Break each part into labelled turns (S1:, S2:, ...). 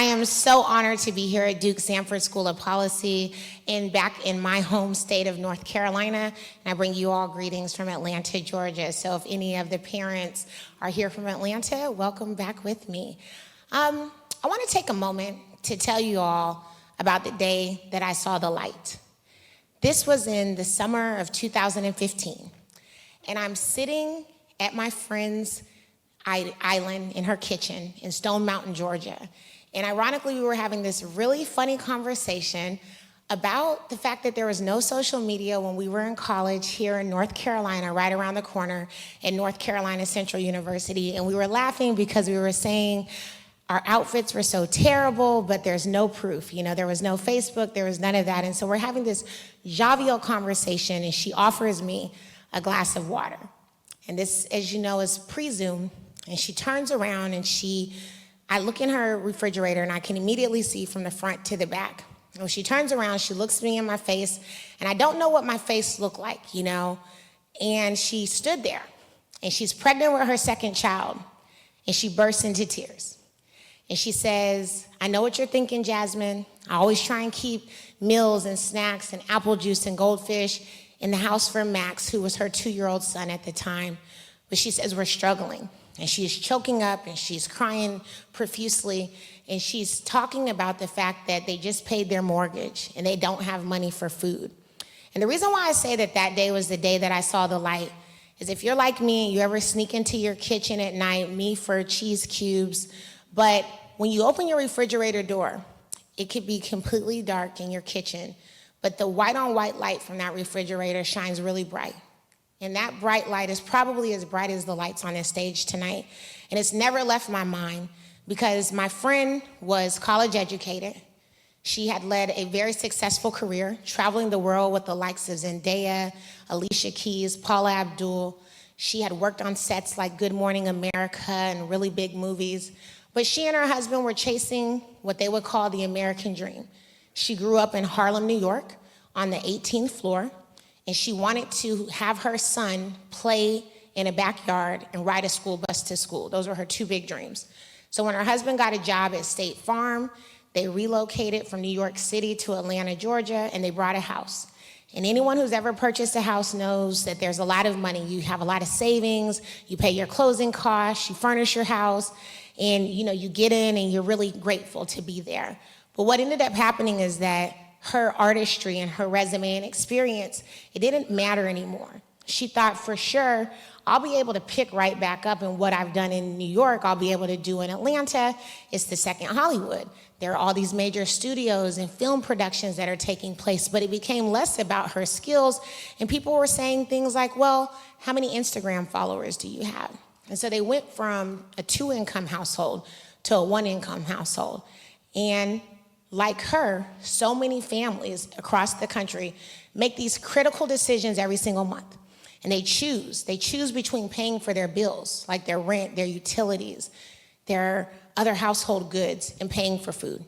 S1: I am so honored to be here at Duke Sanford School of Policy and back in my home state of North Carolina. And I bring you all greetings from Atlanta, Georgia. So if any of the parents are here from Atlanta, welcome back with me. I want to take a moment to tell you all about the day that I saw the light. This was in the summer of 2015. And I'm sitting at my friend's island in her kitchen in Stone Mountain, Georgia. And ironically, we were having this really funny conversation about the fact that there was no social media when we were in college here in North Carolina, right around the corner at North Carolina Central University. And we were laughing because we were saying our outfits were so terrible, but there's no proof. You know, there was no Facebook, there was none of that. And so we're having this jovial conversation, and she offers me a glass of water. And this, as you know, is pre-Zoom. And she turns around and I look in her refrigerator and I can immediately see from the front to the back. When she turns around, she looks me in my face, and I don't know what my face looked like, you know. And she stood there, and she's pregnant with her second child, and she bursts into tears. And she says, "I know what you're thinking, Jasmine. I always try and keep meals and snacks and apple juice and goldfish in the house for Max, who was her 2-year-old son at the time. But she says, we're struggling." And she's choking up and she's crying profusely. And she's talking about the fact that they just paid their mortgage and they don't have money for food. And the reason why I say that that day was the day that I saw the light is if you're like me and you ever sneak into your kitchen at night, me for cheese cubes, but when you open your refrigerator door, it could be completely dark in your kitchen, but the white on white light from that refrigerator shines really bright. And that bright light is probably as bright as the lights on this stage tonight. And it's never left my mind because my friend was college educated. She had led a very successful career, traveling the world with the likes of Zendaya, Alicia Keys, Paula Abdul. She had worked on sets like Good Morning America and really big movies. But she and her husband were chasing what they would call the American dream. She grew up in Harlem, New York, on the 18th floor. And she wanted to have her son play in a backyard and ride a school bus to school. Those were her two big dreams. So when her husband got a job at State Farm, they relocated from New York City to Atlanta, Georgia, and they bought a house. And anyone who's ever purchased a house knows that there's a lot of money. You have a lot of savings, you pay your closing costs, you furnish your house, and you get in and you're really grateful to be there. But what ended up happening is that her artistry and her resume and experience, it didn't matter anymore. She thought, for sure, I'll be able to pick right back up, and what I've done in New York, I'll be able to do in Atlanta. It's the second Hollywood. There are all these major studios and film productions that are taking place, but it became less about her skills, and people were saying things like, well, how many Instagram followers do you have? And so they went from a 2-income household to a 1-income household. And like her, so many families across the country make these critical decisions every single month. And they choose between paying for their bills, like their rent, their utilities, their other household goods, and paying for food.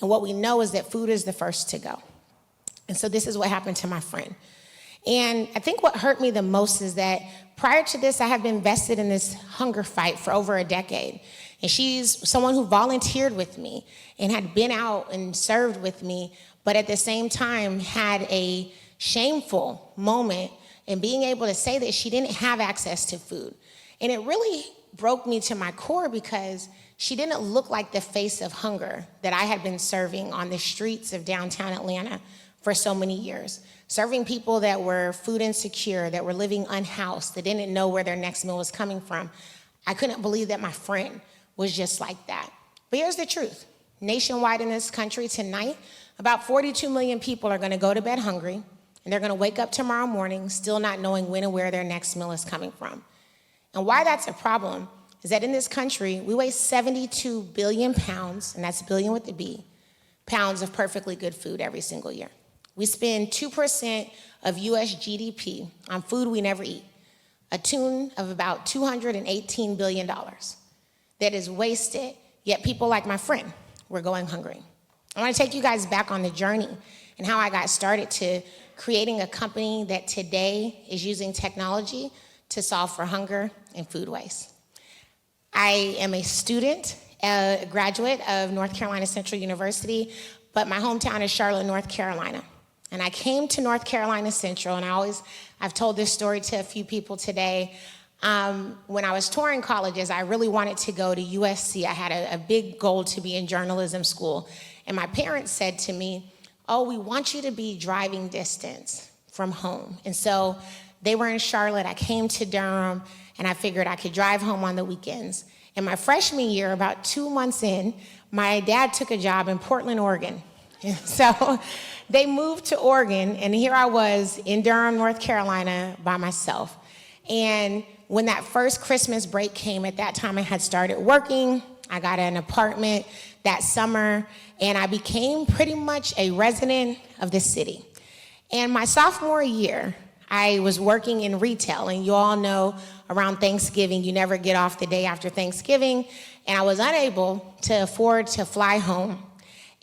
S1: And what we know is that food is the first to go. And so this is what happened to my friend. And I think what hurt me the most is that prior to this, I have been invested in this hunger fight for over a decade. And she's someone who volunteered with me and had been out and served with me, but at the same time had a shameful moment in being able to say that she didn't have access to food. And it really broke me to my core because she didn't look like the face of hunger that I had been serving on the streets of downtown Atlanta for so many years. Serving people that were food insecure, that were living unhoused, that didn't know where their next meal was coming from. I couldn't believe that my friend was just like that. But here's the truth. Nationwide in this country tonight, about 42 million people are gonna go to bed hungry, and they're gonna wake up tomorrow morning still not knowing when and where their next meal is coming from. And why that's a problem is that in this country, we waste 72 billion pounds, and that's billion with the B, pounds of perfectly good food every single year. We spend 2% of US GDP on food we never eat, a tune of about $218 billion. That is wasted, yet people like my friend were going hungry. I want to take you guys back on the journey and how I got started to creating a company that today is using technology to solve for hunger and food waste. I am a student a graduate of North Carolina Central University, but my hometown is Charlotte, North Carolina. And I came to North Carolina Central, and I've told this story to a few people today. When I was touring colleges, I really wanted to go to USC. I had a big goal to be in journalism school. And my parents said to me, "Oh, we want you to be driving distance from home." And so they were in Charlotte. I came to Durham, and I figured I could drive home on the weekends. In my freshman year, about 2 months in, my dad took a job in Portland, Oregon. And so they moved to Oregon, and here I was in Durham, North Carolina by myself. And when that first Christmas break came, at that time I had started working. I got an apartment that summer, and I became pretty much a resident of the city. And my sophomore year, I was working in retail, and you all know around Thanksgiving, you never get off the day after Thanksgiving, and I was unable to afford to fly home.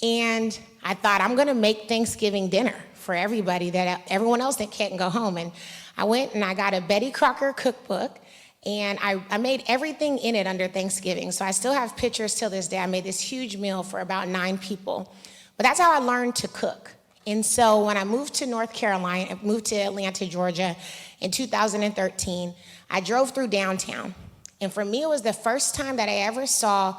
S1: And I thought, I'm gonna make Thanksgiving dinner for everyone else that can't go home. And I went and I got a Betty Crocker cookbook, and I made everything in it under Thanksgiving. So I still have pictures till this day. I made this huge meal for about 9 people. But that's how I learned to cook. And so when I moved to North Carolina, I moved to Atlanta, Georgia in 2013, I drove through downtown. And for me, it was the first time that I ever saw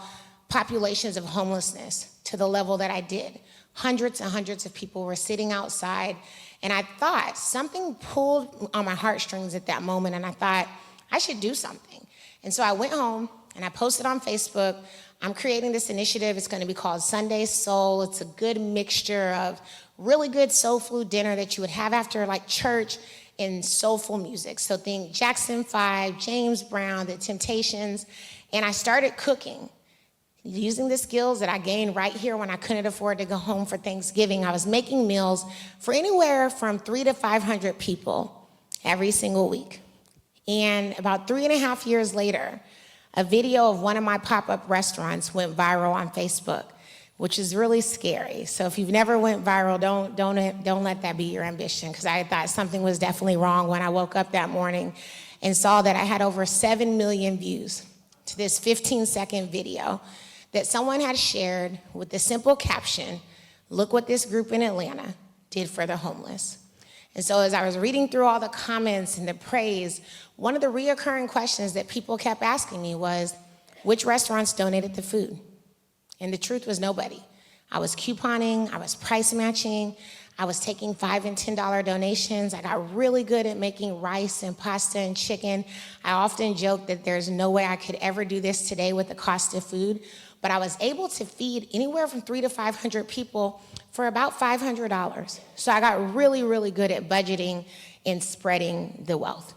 S1: populations of homelessness to the level that I did. Hundreds and hundreds of people were sitting outside. And I thought something pulled on my heartstrings at that moment. And I thought, I should do something. And so I went home and I posted on Facebook, I'm creating this initiative. It's going to be called Sunday Soul. It's a good mixture of really good soul food dinner that you would have after like church and soulful music. So think Jackson 5, James Brown, The Temptations. And I started cooking using the skills that I gained right here when I couldn't afford to go home for Thanksgiving. I was making meals for anywhere from 300 to 500 people every single week. And about 3.5 years later, a video of one of my pop-up restaurants went viral on Facebook, which is really scary. So if you've never went viral, don't let that be your ambition, because I thought something was definitely wrong when I woke up that morning and saw that I had over 7 million views to this 15-second video that someone had shared with the simple caption, "Look what this group in Atlanta did for the homeless." And so as I was reading through all the comments and the praise, one of the reoccurring questions that people kept asking me was, which restaurants donated the food? And the truth was nobody. I was couponing, I was price matching, I was taking $5 and $10 donations. I got really good at making rice and pasta and chicken. I often joke that there's no way I could ever do this today with the cost of food, but I was able to feed anywhere from 300 to 500 people for about $500. So I got really, really good at budgeting and spreading the wealth.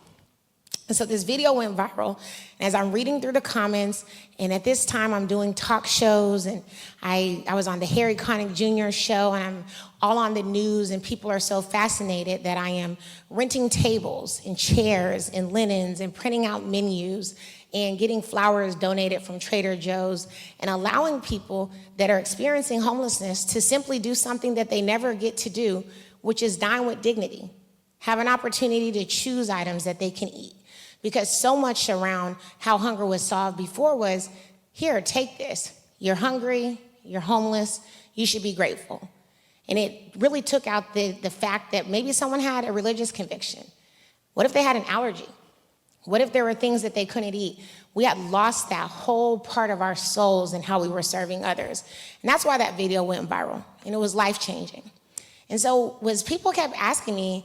S1: And so this video went viral, and as I'm reading through the comments, and at this time I'm doing talk shows, and I was on the Harry Connick Jr. show, and I'm all on the news, and people are so fascinated that I am renting tables and chairs and linens and printing out menus and getting flowers donated from Trader Joe's and allowing people that are experiencing homelessness to simply do something that they never get to do, which is dine with dignity, have an opportunity to choose items that they can eat. Because so much around how hunger was solved before was, here, take this. You're hungry, you're homeless, you should be grateful. And it really took out the fact that maybe someone had a religious conviction. What if they had an allergy? What if there were things that they couldn't eat? We had lost that whole part of our souls and how we were serving others. And that's why that video went viral, and it was life-changing. And so as people kept asking me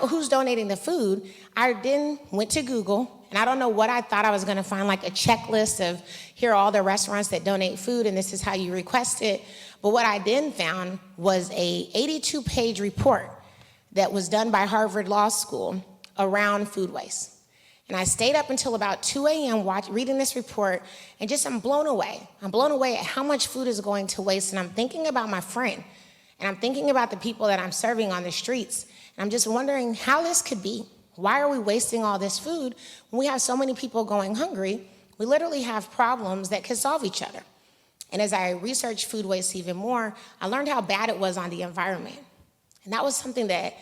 S1: who's donating the food, I then went to Google, and I don't know what I thought I was gonna find, like a checklist of here are all the restaurants that donate food and this is how you request it. But what I then found was a 82-page report that was done by Harvard Law School around food waste. And I stayed up until about 2 a.m. reading this report, and I'm blown away. I'm blown away at how much food is going to waste, and I'm thinking about my friend. And I'm thinking about the people that I'm serving on the streets. And I'm just wondering how this could be. Why are we wasting all this food when we have so many people going hungry? We literally have problems that could solve each other. And as I researched food waste even more, I learned how bad it was on the environment. And that was something that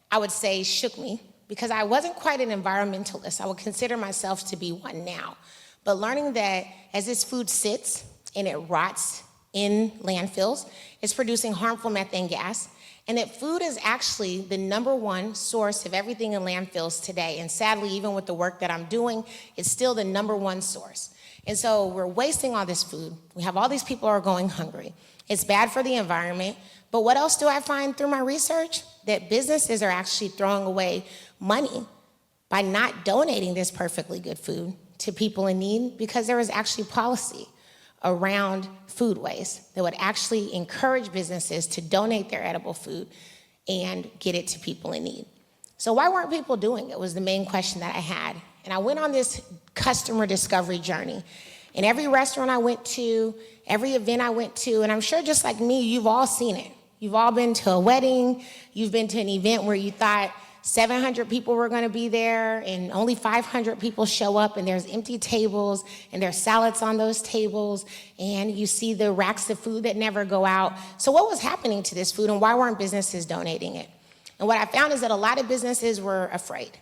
S1: I would say shook me, because I wasn't quite an environmentalist. I would consider myself to be one now. But learning that as this food sits and it rots in landfills. It's producing harmful methane gas, and that food is actually the #1 source of everything in landfills today. And sadly, even with the work that I'm doing, it's still the #1 source. And so we're wasting all this food. We have all these people who are going hungry. It's bad for the environment. But what else do I find through my research? That businesses are actually throwing away money by not donating this perfectly good food to people in need, because there is actually policy around food waste that would actually encourage businesses to donate their edible food and get it to people in need. So why weren't people doing it was the main question that I had. And I went on this customer discovery journey. In every restaurant I went to, every event I went to, and I'm sure just like me, you've all seen it. You've all been to a wedding, you've been to an event where you thought 700 people were gonna be there and only 500 people show up, and there's empty tables and there's salads on those tables, and you see the racks of food that never go out. So what was happening to this food, and why weren't businesses donating it? And what I found is that a lot of businesses were afraid.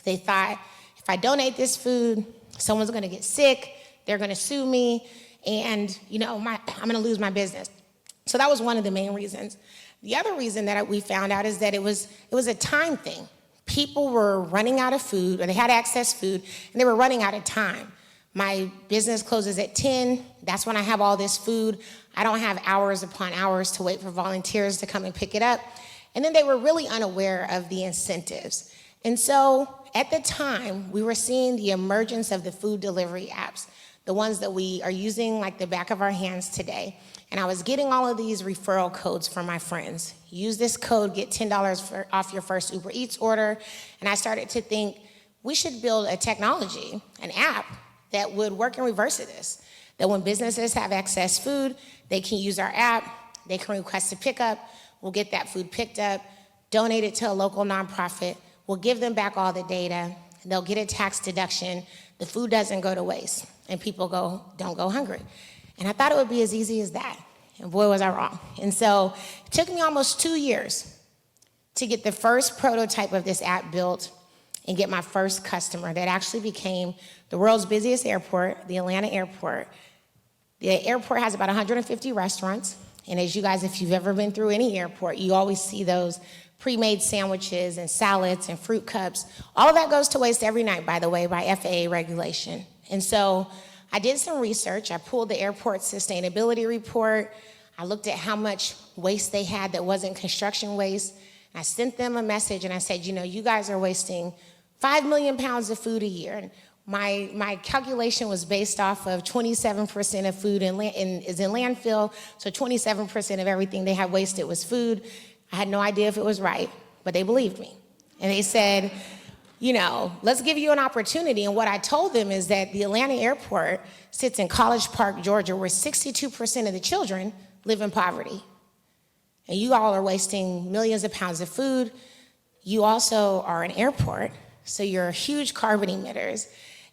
S1: They thought, if I donate this food, someone's gonna get sick, they're gonna sue me, and I'm gonna lose my business. So that was one of the main reasons. The other reason that we found out is that it was a time thing. People were running out of food, or they had excess food, and they were running out of time. My business closes at 10, that's when I have all this food. I don't have hours upon hours to wait for volunteers to come and pick it up. And then they were really unaware of the incentives. And so at the time, we were seeing the emergence of the food delivery apps, the ones that we are using like the back of our hands today. And I was getting all of these referral codes from my friends. Use this code, get $10 off your first Uber Eats order. And I started to think, we should build a technology, an app, that would work in reverse of this. That when businesses have excess food, they can use our app, they can request a pickup, we'll get that food picked up, donate it to a local nonprofit, we'll give them back all the data, and they'll get a tax deduction, the food doesn't go to waste, and people don't go hungry. And I thought it would be as easy as that. And boy, was I wrong. And so it took me almost 2 years to get the first prototype of this app built and get my first customer that actually became the world's busiest airport, the Atlanta airport. The airport has about 150 restaurants. And as you guys, if you've ever been through any airport, you always see those pre-made sandwiches and salads and fruit cups. All of that goes to waste every night, by the way, by FAA regulation. And so I did some research. I pulled the airport sustainability report. I looked at how much waste they had that wasn't construction waste. I sent them a message and I said, you guys are wasting 5 million pounds of food a year. And my calculation was based off of 27% of food is in landfill, so 27% of everything they had wasted was food. I had no idea if it was right, but they believed me. And they said, let's give you an opportunity. And what I told them is that the Atlanta airport sits in College Park, Georgia, where 62% of the children live in poverty. And you all are wasting millions of pounds of food. You also are an airport, so you're huge carbon emitters,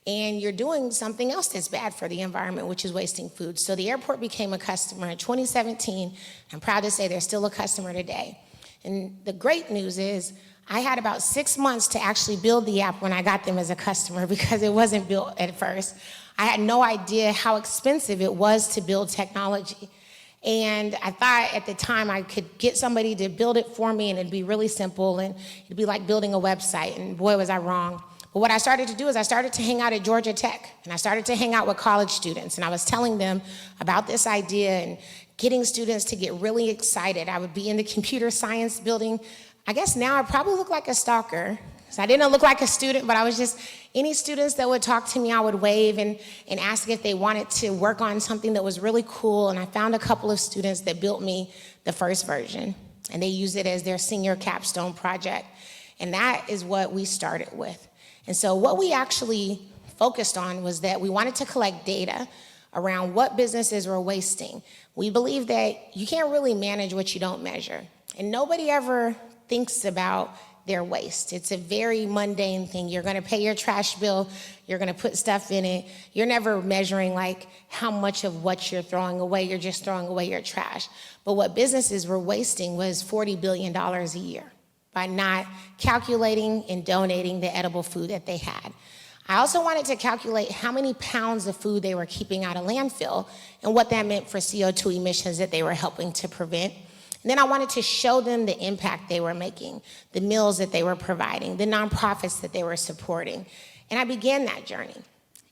S1: and you're doing something else that's bad for the environment, which is wasting food. So the airport became a customer in 2017. I'm proud to say they're still a customer today. And the great news is, I had about 6 months to actually build the app when I got them as a customer, because it wasn't built at first. I had no idea how expensive it was to build technology. And I thought at the time I could get somebody to build it for me and it'd be really simple and it'd be like building a website, and boy, was I wrong. But what I started to do is I started to hang out at Georgia Tech, and I started to hang out with college students, and I was telling them about this idea and getting students to get really excited. I would be in the computer science building. I guess now I probably look like a stalker, because I didn't look like a student, but I was just, any students that would talk to me, I would wave and ask if they wanted to work on something that was really cool. And I found a couple of students that built me the first version, and they used it as their senior capstone project. And that is what we started with. And so what we actually focused on was that we wanted to collect data around what businesses were wasting. We believe that you can't really manage what you don't measure. And nobody ever thinks about their waste. It's a very mundane thing. You're gonna pay your trash bill, you're gonna put stuff in it. You're never measuring like how much of what you're throwing away, you're just throwing away your trash. But what businesses were wasting was $40 billion a year by not calculating and donating the edible food that they had. I also wanted to calculate how many pounds of food they were keeping out of landfill and what that meant for CO2 emissions that they were helping to prevent. And then I wanted to show them the impact they were making, the meals that they were providing, the nonprofits that they were supporting. And I began that journey.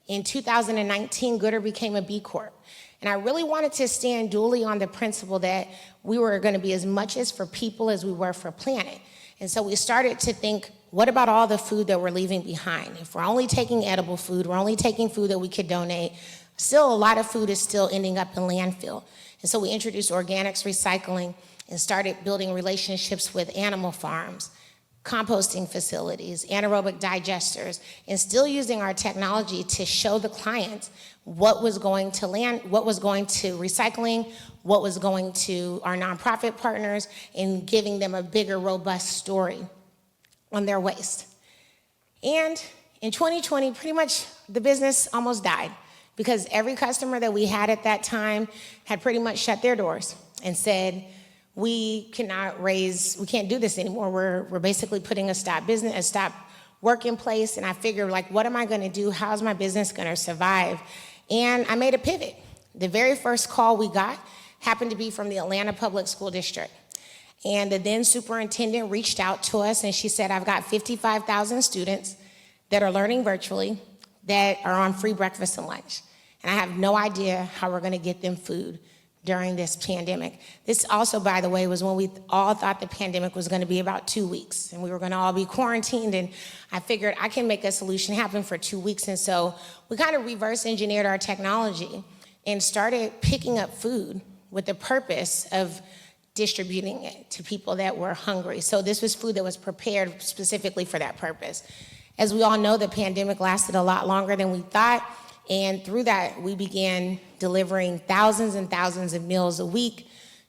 S1: In 2019, Goodr became a B Corp. And I really wanted to stand dually on the principle that we were going to be as much as for people as we were for planet. And so we started to think, what about all the food that we're leaving behind? If we're only taking edible food, we're only taking food that we could donate, still a lot of food is still ending up in landfill. And so we introduced organics recycling and started building relationships with animal farms, composting facilities, anaerobic digesters, and still using our technology to show the clients what was going to what was going to recycling, what was going to our nonprofit partners, and giving them a bigger, robust story on their waste. And in 2020, pretty much the business almost died because every customer that we had at that time had pretty much shut their doors and said, we can't do this anymore. We're basically putting a stop work in place. And I figured, like, what am I gonna do? How's my business gonna survive? And I made a pivot. The very first call we got happened to be from the Atlanta Public School District. And the then superintendent reached out to us and she said, I've got 55,000 students that are learning virtually that are on free breakfast and lunch. And I have no idea how we're gonna get them food during this pandemic. This also, by the way, was when we all thought the pandemic was gonna be about 2 weeks and we were gonna all be quarantined, and I figured I can make a solution happen for 2 weeks. And so we kind of reverse engineered our technology and started picking up food with the purpose of distributing it to people that were hungry. So this was food that was prepared specifically for that purpose. As we all know, the pandemic lasted a lot longer than we thought, and through that, we began delivering thousands and thousands of meals a week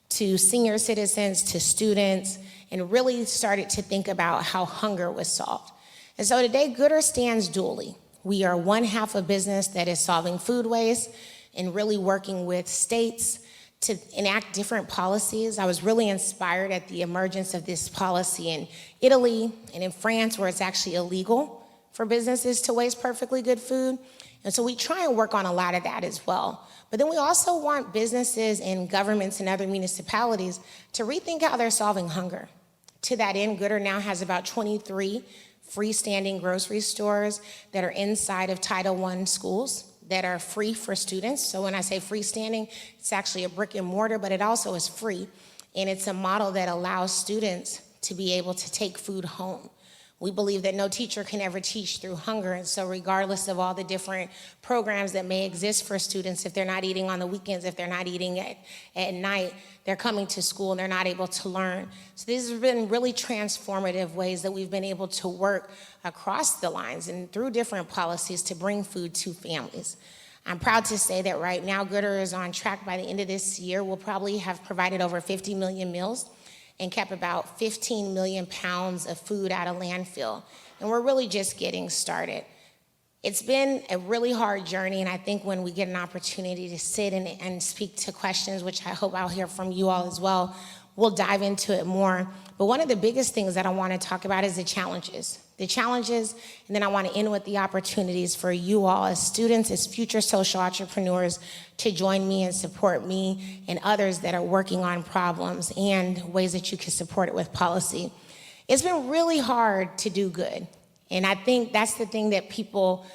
S1: to senior citizens, to students, and really started to think about how hunger was solved. And so today, Goodr stands dually. We are one half a business that is solving food waste and really working with states to enact different policies. I was really inspired at the emergence of this policy in Italy and in France, where it's actually illegal for businesses to waste perfectly good food. And so we try and work on a lot of that as well. But then we also want businesses and governments and other municipalities to rethink how they're solving hunger. To that end, Goodr now has about 23 freestanding grocery stores that are inside of Title I schools that are free for students. So when I say freestanding, it's actually a brick and mortar, but it also is free. And it's a model that allows students to be able to take food home. We believe that no teacher can ever teach through hunger, and so regardless of all the different programs that may exist for students, if they're not eating on the weekends, if they're not eating at night, they're coming to school and they're not able to learn. So these have been really transformative ways that we've been able to work across the lines and through different policies to bring food to families. I'm proud to say that right now, Goodr is on track. By the end of this year, we'll probably have provided over 50 million meals and kept about 15 million pounds of food out of landfill. And we're really just getting started. It's been a really hard journey, and I think when we get an opportunity to sit and speak to questions, which I hope I'll hear from you all as well, we'll dive into it more. But one of the biggest things that I want to talk about is the challenges. And then I want to end with the opportunities for you all as students, as future social entrepreneurs, to join me and support me and others that are working on problems and ways that you can support it with policy. It's been really hard to do good. And I think that's the thing that people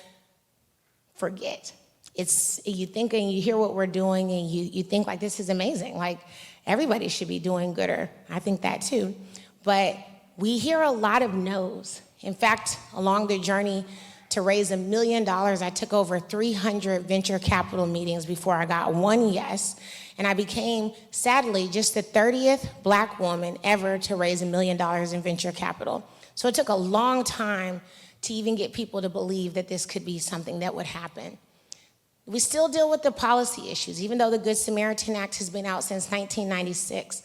S1: forget. You think and you hear what we're doing and you think like, this is amazing. Like, everybody should be doing Goodr. I think that too. But we hear a lot of no's. In fact, along the journey to raise $1 million, I took over 300 venture capital meetings before I got one yes. And I became, sadly, just the 30th Black woman ever to raise $1 million in venture capital. So it took a long time to even get people to believe that this could be something that would happen. We still deal with the policy issues, even though the Good Samaritan Act has been out since 1996.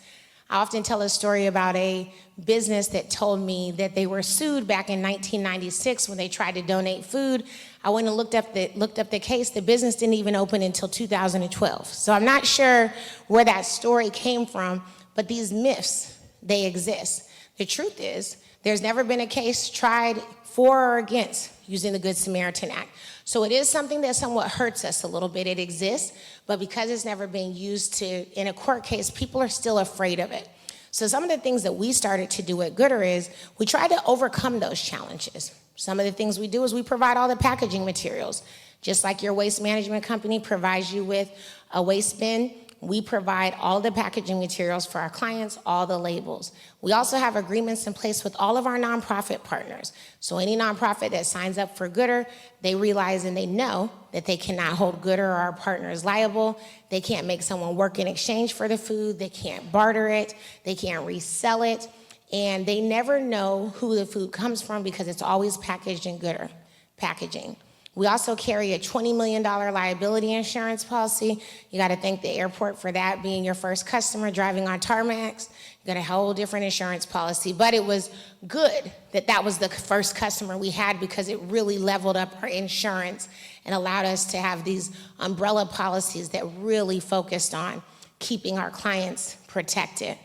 S1: I often tell a story about a business that told me that they were sued back in 1996 when they tried to donate food. I went and looked up the case. The business didn't even open until 2012. So I'm not sure where that story came from, but these myths, they exist. The truth is, there's never been a case tried for or against using the Good Samaritan Act. So it is something that somewhat hurts us a little bit. It exists, but because it's never been used in a court case, people are still afraid of it. So some of the things that we started to do at Goodr is we try to overcome those challenges. Some of the things we do is we provide all the packaging materials. Just like your waste management company provides you with a waste bin, we provide all the packaging materials for our clients, all the labels. We also have agreements in place with all of our nonprofit partners. So any nonprofit that signs up for Goodr, they realize and they know that they cannot hold Goodr or our partners liable. They can't make someone work in exchange for the food. They can't barter it. They can't resell it. And they never know who the food comes from because it's always packaged in Goodr packaging. We also carry a $20 million liability insurance policy. You got to thank the airport for that, being your first customer driving on tarmacs. You got a whole different insurance policy. But it was good that that was the first customer we had because it really leveled up our insurance and allowed us to have these umbrella policies that really focused on keeping our clients protected.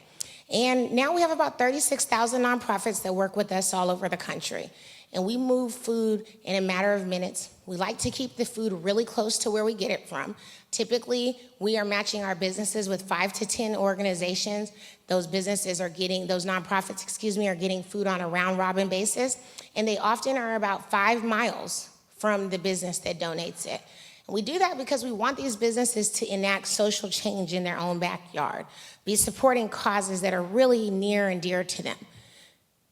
S1: And now we have about 36,000 nonprofits that work with us all over the country. And we move food in a matter of minutes. We like to keep the food really close to where we get it from. Typically, we are matching our businesses with 5 to 10 organizations. Those nonprofits, are getting food on a round-robin basis. And they often are about 5 miles from the business that donates it. And we do that because we want these businesses to enact social change in their own backyard, be supporting causes that are really near and dear to them.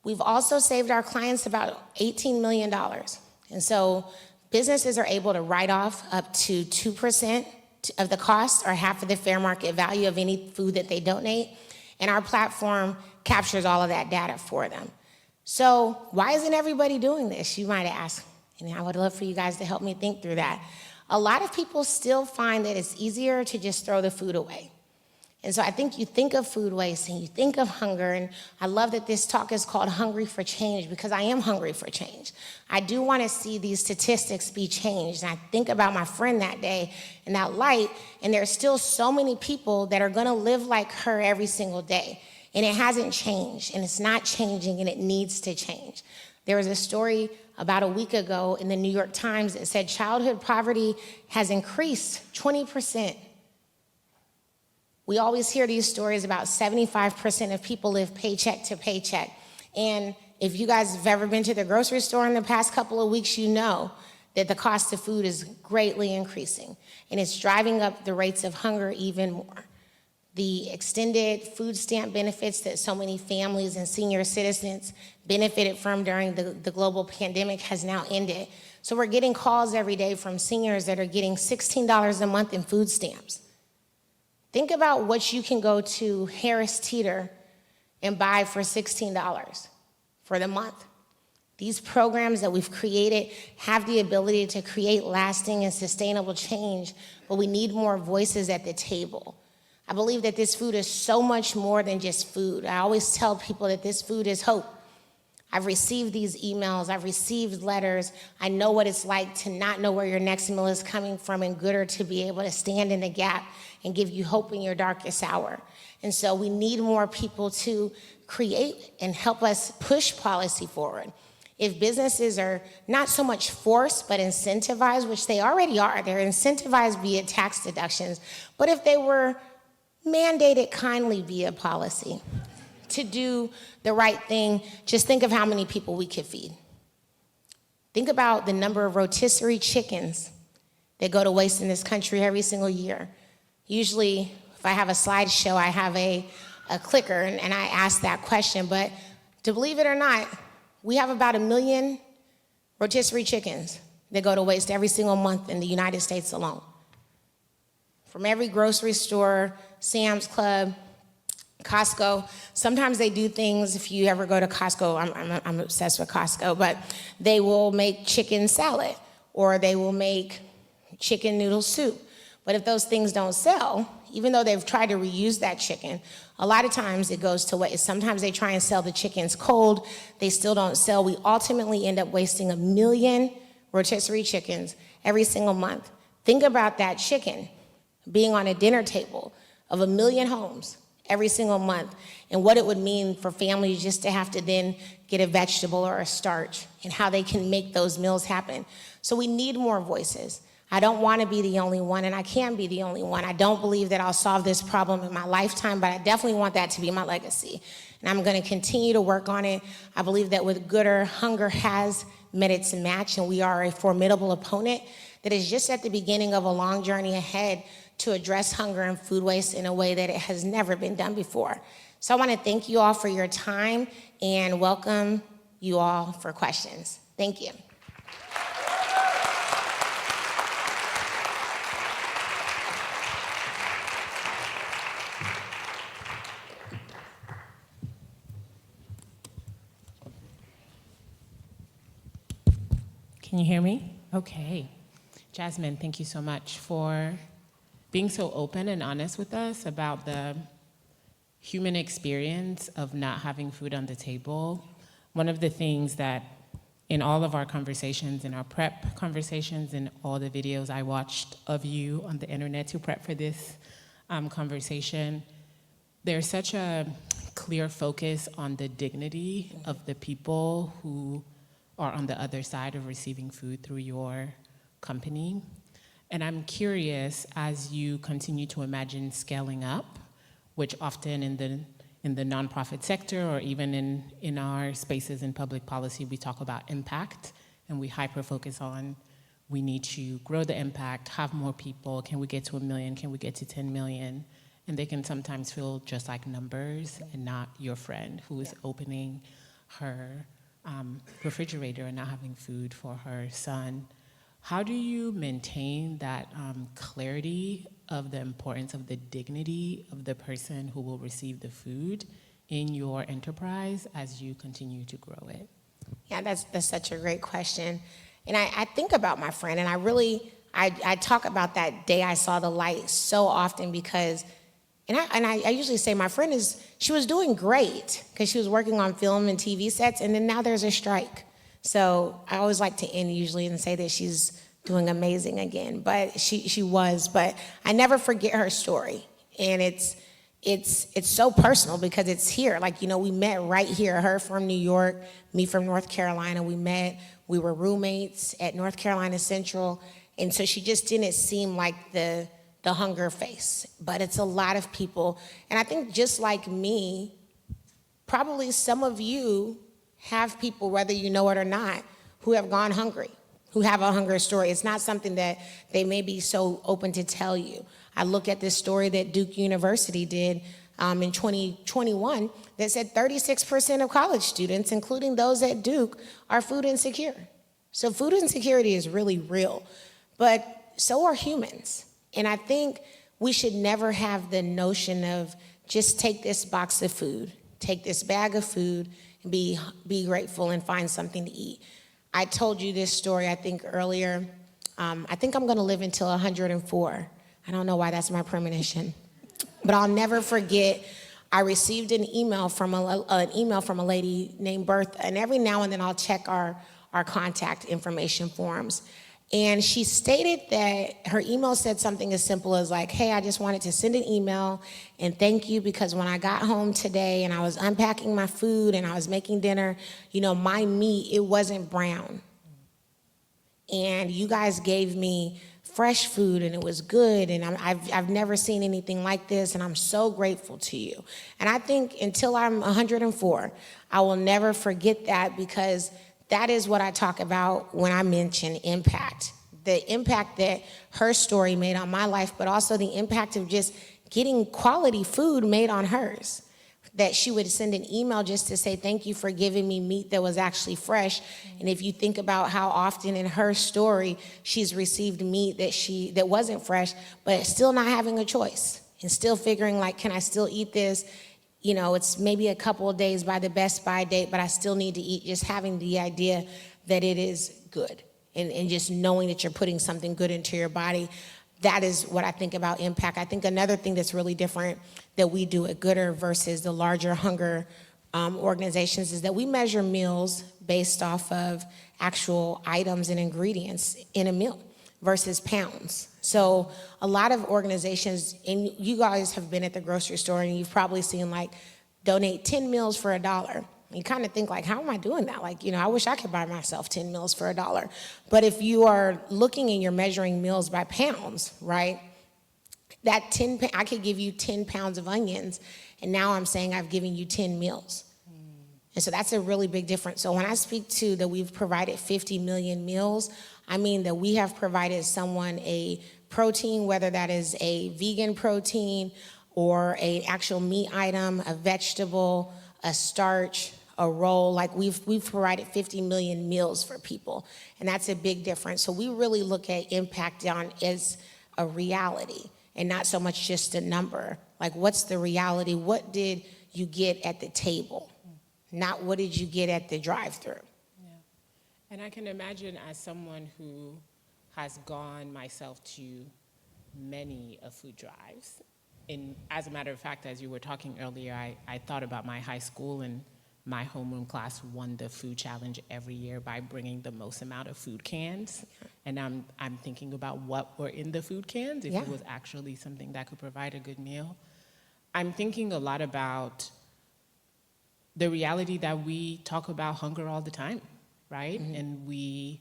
S1: We've also saved our clients about $18 million. And so businesses are able to write off up to 2% of the cost or half of the fair market value of any food that they donate. And our platform captures all of that data for them. So why isn't everybody doing this, you might ask? And I would love for you guys to help me think through that. A lot of people still find that it's easier to just throw the food away. And so I think you think of food waste and you think of hunger, and I love that this talk is called Hungry for Change because I am hungry for change. I do want to see these statistics be changed. And I think about my friend that day in that light, and there are still so many people that are going to live like her every single day. And it hasn't changed, and it's not changing, and it needs to change. There was a story about a week ago in the New York Times that said childhood poverty has increased 20%. We always hear these stories about 75% of people live paycheck to paycheck. And if you guys have ever been to the grocery store in the past couple of weeks, you know that the cost of food is greatly increasing. And it's driving up the rates of hunger even more. The extended food stamp benefits that so many families and senior citizens benefited from during the global pandemic has now ended. So we're getting calls every day from seniors that are getting $16 a month in food stamps. Think about what you can go to Harris Teeter and buy for $16 for the month. These programs that we've created have the ability to create lasting and sustainable change, but we need more voices at the table. I believe that this food is so much more than just food. I always tell people that this food is hope. I've received these emails, I've received letters. I know what it's like to not know where your next meal is coming from, and Goodr to be able to stand in the gap and give you hope in your darkest hour. And so we need more people to create and help us push policy forward. If businesses are not so much forced but incentivized, which they already are, they're incentivized via tax deductions, but if they were mandated kindly via policy to do the right thing, just think of how many people we could feed. Think about the number of rotisserie chickens that go to waste in this country every single year. Usually, if I have a slideshow, I have a clicker and I ask that question, but to believe it or not, we have about 1 million rotisserie chickens that go to waste every single month in the United States alone. From every grocery store, Sam's Club, Costco. Sometimes they do things, if you ever go to Costco, I'm obsessed with Costco, but they will make chicken salad or they will make chicken noodle soup. But if those things don't sell, even though they've tried to reuse that chicken, a lot of times it goes to waste. Sometimes they try and sell the chickens cold, they still don't sell. We ultimately end up wasting 1 million rotisserie chickens every single month. Think about that chicken being on a dinner table of 1 million homes every single month, and what it would mean for families just to have to then get a vegetable or a starch, and how they can make those meals happen. So we need more voices. I don't want to be the only one, and I can't be the only one. I don't believe that I'll solve this problem in my lifetime, but I definitely want that to be my legacy. And I'm going to continue to work on it. I believe that with Goodr, hunger has met its match, and we are a formidable opponent that is just at the beginning of a long journey ahead to address hunger and food waste in a way that it has never been done before. So I want to thank you all for your time and welcome you all for questions. Thank you.
S2: Can you hear me? Okay. Jasmine, thank you so much for being so open and honest with us about the human experience of not having food on the table. One of the things that in all of our conversations, in our prep conversations, and all the videos I watched of you on the internet to prep for this conversation, there's such a clear focus on the dignity of the people who are on the other side of receiving food through your company. And I'm curious, as you continue to imagine scaling up, which often in the nonprofit sector or even in our spaces in public policy, we talk about impact, and we hyper-focus on we need to grow the impact, have more people, can we get to 1 million, can we get to 10 million? And they can sometimes feel just like numbers and not your friend who is opening her refrigerator and not having food for her son. How do you maintain that clarity of the importance of the dignity of the person who will receive the food in your enterprise as you continue to grow it?
S1: Yeah, that's such a great question. And I think about my friend, and I talk about that day I saw the light so often because, I usually say my friend she was doing great because she was working on film and TV sets, and then now there's a strike. So I always like to end usually and say that she's doing amazing again, but she was. But I never forget her story, and it's so personal because it's here. Like, we met right here. Her from New York, me from North Carolina. We were roommates at North Carolina Central, and so she just didn't seem like the hunger face. But it's a lot of people, and I think just like me, probably some of you have people, whether you know it or not, who have gone hungry, who have a hunger story. It's not something that they may be so open to tell you. I look at this story that Duke University did in 2021 that said 36% of college students, including those at Duke, are food insecure. So food insecurity is really real, but so are humans. And I think we should never have the notion of just take this box of food, take this bag of food, and be grateful and find something to eat. I told you this story, I think, earlier. I think I'm going to live until 104. I don't know why that's my premonition. But I'll never forget, I received an email from a lady named Bertha, and every now and then I'll check our contact information forms. And she stated that her email said something as simple as like, hey, I just wanted to send an email and thank you because when I got home today and I was unpacking my food and I was making dinner, my meat, it wasn't brown. And you guys gave me fresh food and it was good, and I've never seen anything like this, and I'm so grateful to you. And I think until I'm 104, I will never forget that, because that is what I talk about when I mention impact. The impact that her story made on my life, but also the impact of just getting quality food made on hers. That she would send an email just to say, thank you for giving me meat that was actually fresh. And if you think about how often in her story, she's received meat that wasn't fresh, but still not having a choice and still figuring like, can I still eat this? It's maybe a couple of days by the best by date, but I still need to eat. Just having the idea that it is good and just knowing that you're putting something good into your body. That is what I think about impact. I think another thing that's really different that we do at Goodr versus the larger hunger organizations is that we measure meals based off of actual items and ingredients in a meal. versus pounds. So a lot of organizations, and you guys have been at the grocery store and you've probably seen like donate 10 meals for $1. You kind of think like, how am I doing that? Like, I wish I could buy myself 10 meals for $1. But if you are looking and you're measuring meals by pounds, right? That I could give you 10 pounds of onions, and now I'm saying I've given you 10 meals. And so that's a really big difference. So when I speak to that we've provided 50 million meals, I mean that we have provided someone a protein, whether that is a vegan protein or an actual meat item, a vegetable, a starch, a roll. Like we've provided 50 million meals for people, and that's a big difference. So we really look at impact on as a reality and not so much just a number. Like, what's the reality? What did you get at the table? Not what did you get at the drive-thru.
S2: Yeah. And I can imagine, as someone who has gone myself to many food drives, and as a matter of fact, as you were talking earlier, I thought about my high school, and my homeroom class won the food challenge every year by bringing the most amount of food cans. And I'm thinking about what were in the food cans, if it was actually something that could provide a good meal. I'm thinking a lot about the reality that we talk about hunger all the time, right? Mm-hmm. And we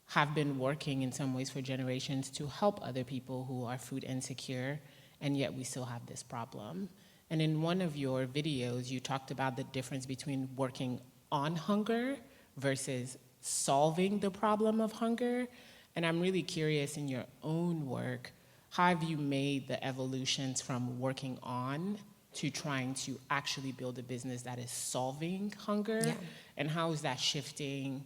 S2: have been working in some ways for generations to help other people who are food insecure, and yet we still have this problem. And in one of your videos, you talked about the difference between working on hunger versus solving the problem of hunger. And I'm really curious, in your own work, how have you made the evolutions from working on to trying to actually build a business that is solving hunger? Yeah. And how is that shifting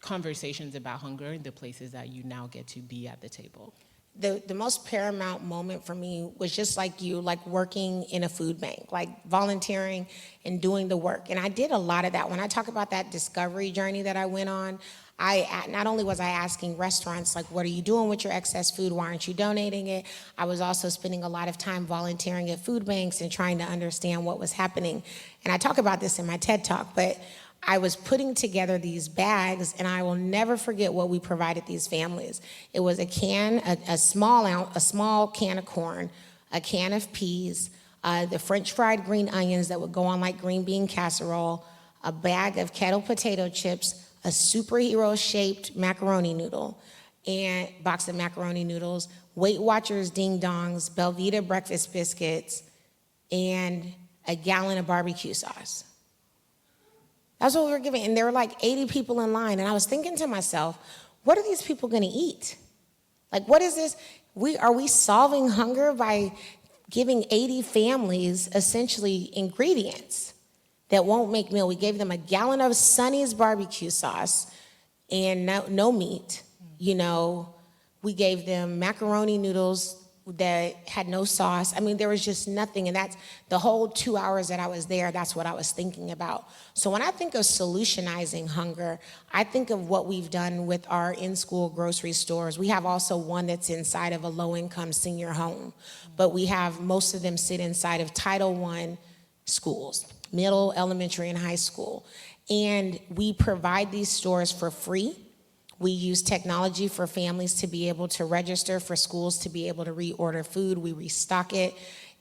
S2: conversations about hunger in the places that you now get to be at the table?
S1: The most paramount moment for me was just like you, like working in a food bank, like volunteering and doing the work. And I did a lot of that. When I talk about that discovery journey that I went on, not only was I asking restaurants, like, what are you doing with your excess food? Why aren't you donating it? I was also spending a lot of time volunteering at food banks and trying to understand what was happening. And I talk about this in my TED Talk, but I was putting together these bags, and I will never forget what we provided these families. It was a can, a small can of corn, a can of peas, the French fried green onions that would go on like green bean casserole, a bag of kettle potato chips, a superhero-shaped macaroni noodle, and box of macaroni noodles, Weight Watchers Ding Dongs, Belvita breakfast biscuits, and a gallon of barbecue sauce. That's what we were giving. And there were like 80 people in line. And I was thinking to myself, what are these people going to eat? Like, what is this? Are we solving hunger by giving 80 families essentially ingredients that won't make meal? We gave them a gallon of Sonny's barbecue sauce and no meat. We gave them macaroni noodles that had no sauce. I mean, there was just nothing. And that's the whole 2 hours that I was there, that's what I was thinking about. So when I think of solutionizing hunger, I think of what we've done with our in-school grocery stores. We have also one that's inside of a low-income senior home, but we have most of them sit inside of Title I schools, middle, elementary, and high school. And we provide these stores for free. We use technology for families to be able to register, for schools to be able to reorder food. We restock it.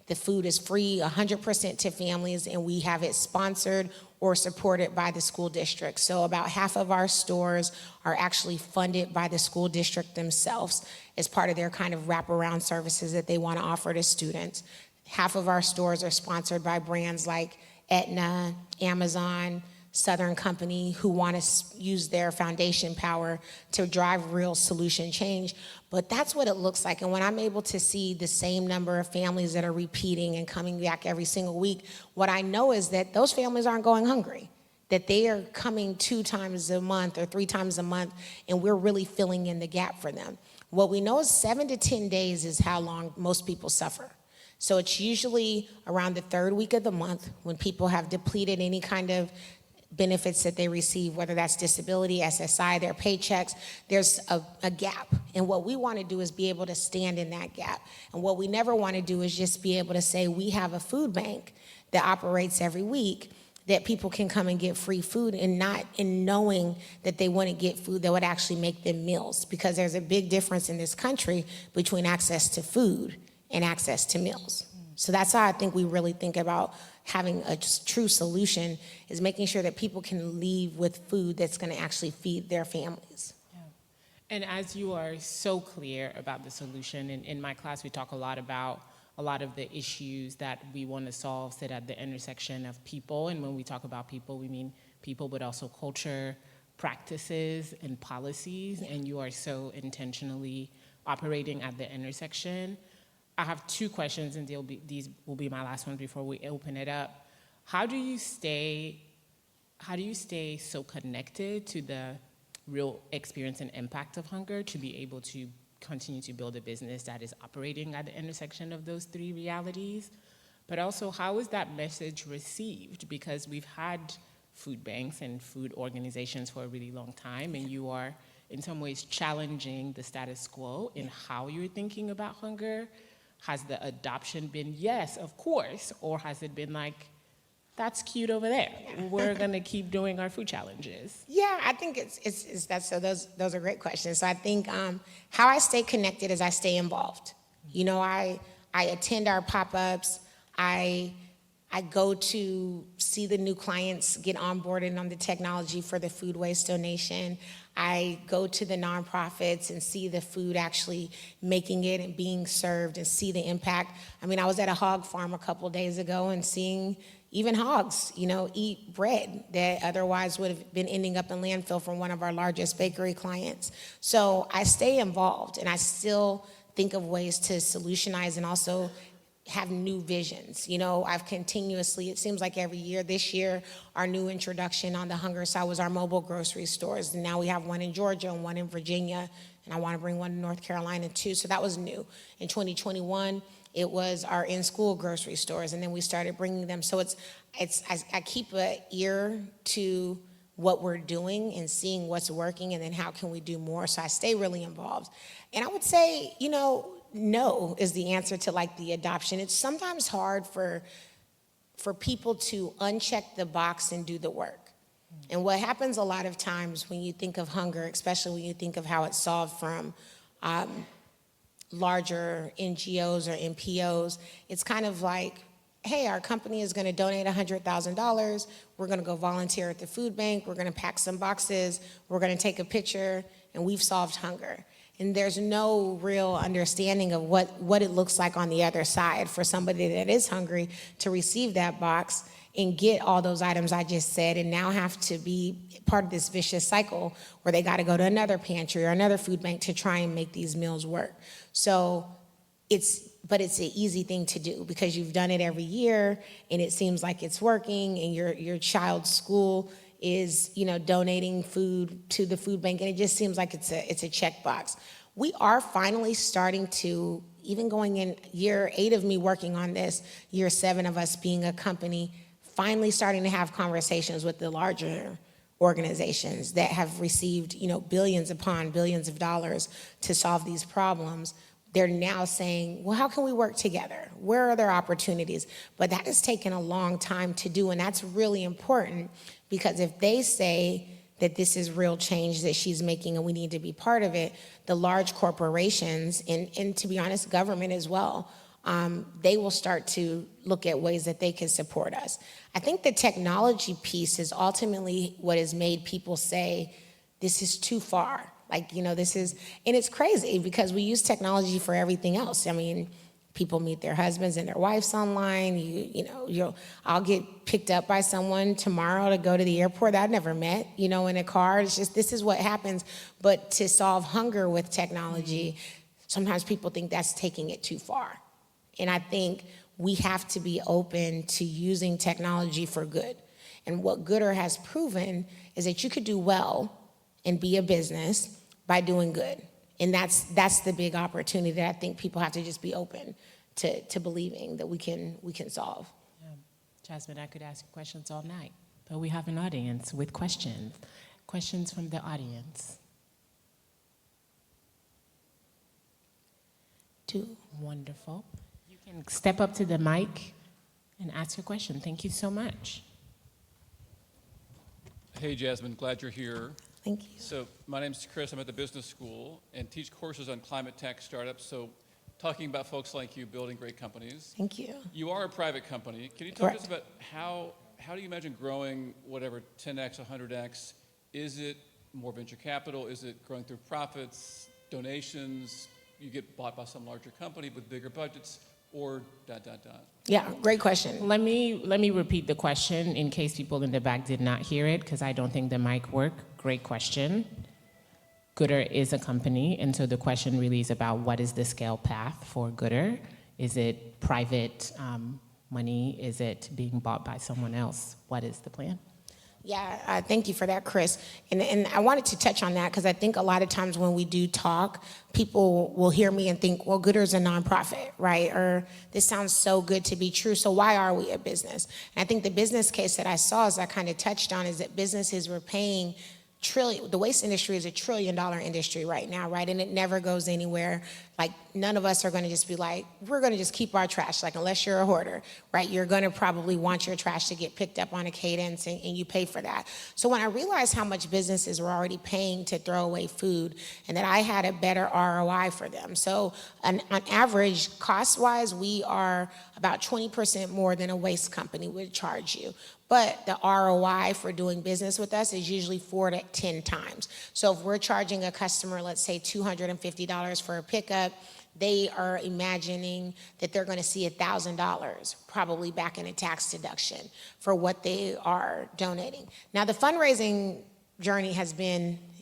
S1: The food is free 100% to families, and we have it sponsored or supported by the school district. So about half of our stores are actually funded by the school district themselves as part of their kind of wraparound services that they want to offer to students. Half of our stores are sponsored by brands like Aetna, Amazon, Southern Company, who want to use their foundation power to drive real solution change. But that's what it looks like. And when I'm able to see the same number of families that are repeating and coming back every single week, what I know is that those families aren't going hungry, that they are coming 2 times a month or 3 times a month, and we're really filling in the gap for them. What we know is 7 to 10 days is how long most people suffer. So it's usually around the 3rd week of the month when people have depleted any kind of benefits that they receive, whether that's disability, SSI, their paychecks. There's a gap. And what we want to do is be able to stand in that gap. And what we never want to do is just be able to say we have a food bank that operates every week, that people can come and get free food, and not in knowing that they want to get food that would actually make them meals, because there's a big difference in this country between access to food and access to meals. So that's how I think we really think about having a true solution, is making sure that people can leave with food that's going to actually feed their families.
S2: Yeah. And as you are so clear about the solution, in my class we talk a lot about a lot of the issues that we want to solve sit at the intersection of people. And when we talk about people, we mean people, but also culture, practices, and policies. And you are so intentionally operating at the intersection. I have two questions, and these will be my last ones before we open it up. How do you stay so connected to the real experience and impact of hunger to be able to continue to build a business that is operating at the intersection of those three realities? But also, how is that message received? Because we've had food banks and food organizations for a really long time, and you are in some ways challenging the status quo in how you're thinking about hunger. Has the adoption been yes, of course, or has it been like, that's cute over there, we're gonna keep doing our food challenges?
S1: Yeah, I think it's that. So those are great questions. So I think how I stay connected is I stay involved. You know, I attend our pop-ups. I go to see the new clients get onboarded on the technology for the food waste donation. I go to the nonprofits and see the food actually making it and being served, and see the impact. I mean, I was at a hog farm a couple days ago and seeing even hogs, you know, eat bread that otherwise would have been ending up in landfill from one of our largest bakery clients. So I stay involved, and I still think of ways to solutionize and also have new visions. You know, I've continuously, it seems like every year, this year, our new introduction on the hunger side was our mobile grocery stores. And now we have one in Georgia and one in Virginia, and I want to bring one to North Carolina too. So that was new. In 2021, it was our in-school grocery stores, and then we started bringing them. So I keep an ear to what we're doing and seeing what's working, and then how can we do more. So I stay really involved. And I would say, you know, no is the answer to like the adoption. It's sometimes hard for people to uncheck the box and do the work. And what happens a lot of times when you think of hunger, especially when you think of how it's solved from larger NGOs or NPOs, it's kind of like, hey, our company is going to donate $100,000. We're going to go volunteer at the food bank. We're going to pack some boxes. We're going to take a picture, and we've solved hunger. And there's no real understanding of what it looks like on the other side for somebody that is hungry to receive that box and get all those items I just said, and now have to be part of this vicious cycle where they got to go to another pantry or another food bank to try and make these meals work. So it's an easy thing to do because you've done it every year, and it seems like it's working, and your child's school is, you know, donating food to the food bank, and it just seems like it's a checkbox. We are finally starting to, even going in year 8 of me working on this, year 7 of us being a company, finally starting to have conversations with the larger organizations that have received, you know, billions upon billions of dollars to solve these problems. They're now saying, well, how can we work together? Where are there opportunities? But that has taken a long time to do, and that's really important, because if they say that this is real change that she's making and we need to be part of it, the large corporations, and to be honest, government as well, they will start to look at ways that they can support us. I think the technology piece is ultimately what has made people say, this is too far. Like, you know, this is, and it's crazy because we use technology for everything else. I mean, people meet their husbands and their wives online. I'll get picked up by someone tomorrow to go to the airport that I've never met, you know, in a car. It's just, this is what happens. But to solve hunger with technology, sometimes people think that's taking it too far. And I think we have to be open to using technology for good. And what Goodr has proven is that you could do well and be a business by doing good. And that's the big opportunity that I think people have to just be open to believing that we can solve.
S2: Yeah. Jasmine, I could ask you questions all night, but we have an audience with questions. Questions from the audience.
S3: Hey, Jasmine, glad you're here.
S1: Thank you.
S3: So my name's Chris. I'm at the business school and teach courses on climate tech startups. So talking about folks like you building great companies.
S1: Thank you.
S3: You are a private company. Can you talk
S1: Correct.
S3: to us about how do you imagine growing whatever 10x, 100x? Is it more venture capital? Is it growing through profits, donations? You get bought by some larger company with bigger budgets, or ...
S1: Yeah, great question.
S2: Let me repeat the question in case people in the back did not hear it, because I don't think the mic worked. Great question. Goodr is a company, and so the question really is about what is the scale path for Goodr? Is it private money? Is it being bought by someone else? What is the plan?
S1: Yeah, thank you for that, Chris. And I wanted to touch on that because I think a lot of times when we do talk, people will hear me and think, well, Goodr is a nonprofit, right? Or this sounds so good to be true, so why are we a business? And I think the business case that I saw, as I kind of touched on, is that businesses were paying the waste industry is $1 trillion industry right now, right? And it never goes anywhere. Like, none of us are gonna just be like, we're gonna just keep our trash, like, unless you're a hoarder, right? You're gonna probably want your trash to get picked up on a cadence, and you pay for that. So when I realized how much businesses were already paying to throw away food, and that I had a better ROI for them. So on average, cost-wise, we are about 20% more than a waste company would charge you. But the ROI for doing business with us is usually 4 to 10 times. So if we're charging a customer, let's say $250 for a pickup, they are imagining that they're going to see $1,000 probably back in a tax deduction for what they are donating. Now, the fundraising journey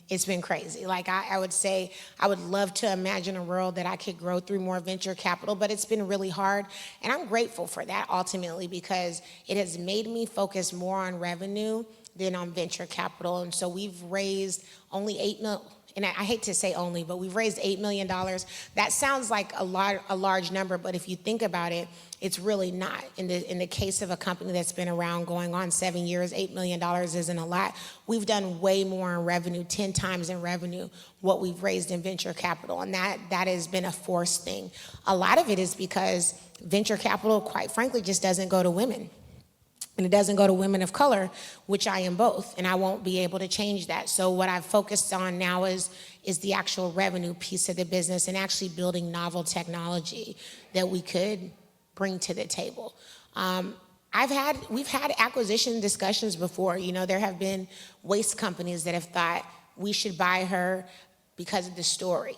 S1: it's been crazy. Like, I would say, I would love to imagine a world that I could grow through more venture capital, but it's been really hard. And I'm grateful for that ultimately, because it has made me focus more on revenue than on venture capital. And so we've raised only $8 million. And I hate to say only, but we've raised $8 million. That sounds like a large number, but if you think about it, it's really not. In the case of a company that's been around going on 7 years, $8 million isn't a lot. We've done way more in revenue, 10 times in revenue, what we've raised in venture capital, and that has been a forced thing. A lot of it is because venture capital, quite frankly, just doesn't go to women. And it doesn't go to women of color, which I am both, and I won't be able to change that. So what I've focused on now is the actual revenue piece of the business, and actually building novel technology that we could bring to the table. We've had acquisition discussions before. You know, there have been waste companies that have thought we should buy her because of the story.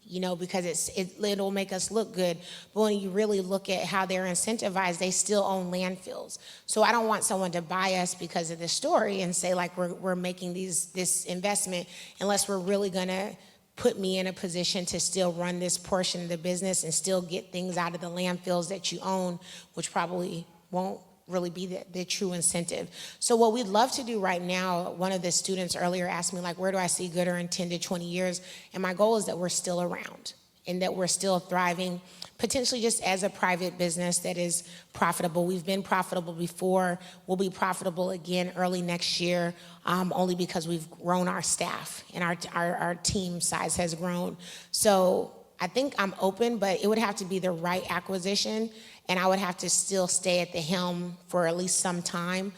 S1: You know, because it'll make us look good. But when you really look at how they're incentivized, they still own landfills. So I don't want someone to buy us because of the story and say, like, we're making this investment, unless we're really gonna put me in a position to still run this portion of the business and still get things out of the landfills that you own, which probably won't really be the true incentive. So what we'd love to do right now, one of the students earlier asked me, like, where do I see Goodr in 10 to 20 years? And my goal is that we're still around and that we're still thriving, potentially just as a private business that is profitable. We've been profitable before. We'll be profitable again early next year, only because we've grown our staff and our team size has grown. So I think I'm open, but it would have to be the right acquisition, and I would have to still stay at the helm for at least some time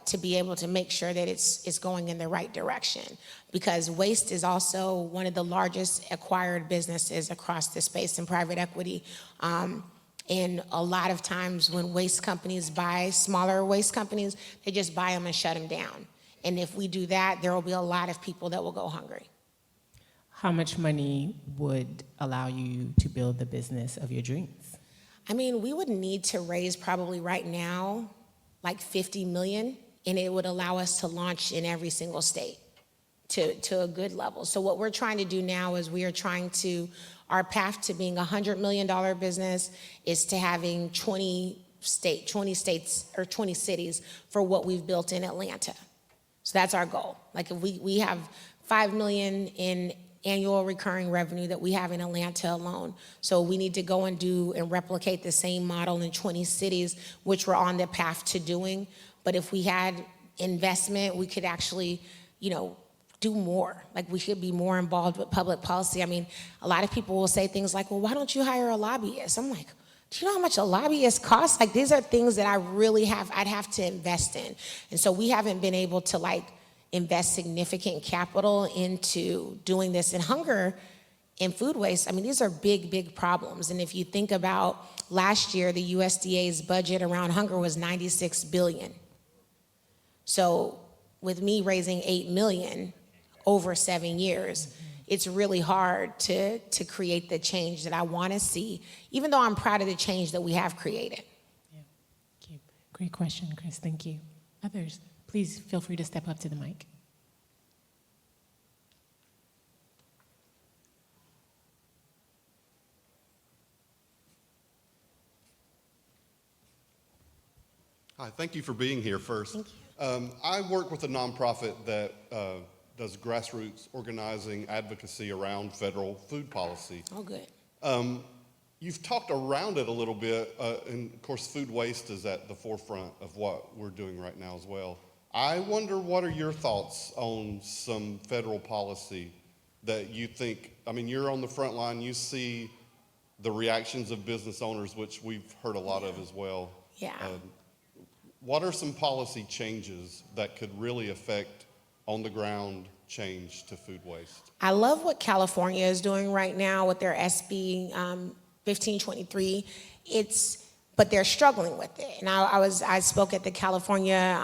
S1: to be able to make sure that it's going in the right direction. Because waste is also one of the largest acquired businesses across the space in private equity. And a lot of times when waste companies buy smaller waste companies, they just buy them and shut them down. And if we do that, there will be a lot of people that will go hungry.
S2: How much money would allow you to build the business of your dreams?
S1: I mean, we would need to raise probably right now like $50 million, and it would allow us to launch in every single state to a good level. So what we're trying to do now is our path to being a $100 million business is to having 20 states or 20 cities for what we've built in Atlanta. So that's our goal. Like, if we have $5 million in annual recurring revenue that we have in Atlanta alone. So we need to go and do and replicate the same model in 20 cities, which we're on the path to doing. But if we had investment, we could actually, do more. Like, we should be more involved with public policy. I mean, a lot of people will say things like, well, why don't you hire a lobbyist? I'm like, do you know how much a lobbyist costs? Like, these are things that I'd have to invest in. And so we haven't been able to invest significant capital into doing this. And hunger and food waste, I mean, these are big, big problems. And if you think about last year, the USDA's budget around hunger was $96 billion. So with me raising $8 million over 7 years, it's really hard to create the change that I want to see, even though I'm proud of the change that we have created.
S2: Yeah. Thank you. Great question, Chris. Thank you. Others, please feel free to step up to the mic.
S4: Hi, thank you for being here first.
S1: Thank
S4: you. I work with a nonprofit that does grassroots organizing advocacy around federal food policy.
S1: Oh, good.
S4: You've talked around it a little bit, and of course food waste is at the forefront of what we're doing right now as well. I wonder, what are your thoughts on some federal policy that you think, I mean, you're on the front line, you see the reactions of business owners, which we've heard a lot of as well.
S1: Yeah.
S4: What are some policy changes that could really affect on the ground change to food waste? I
S1: love what California is doing right now with their SB 1523. But they're struggling with it. And I spoke at the California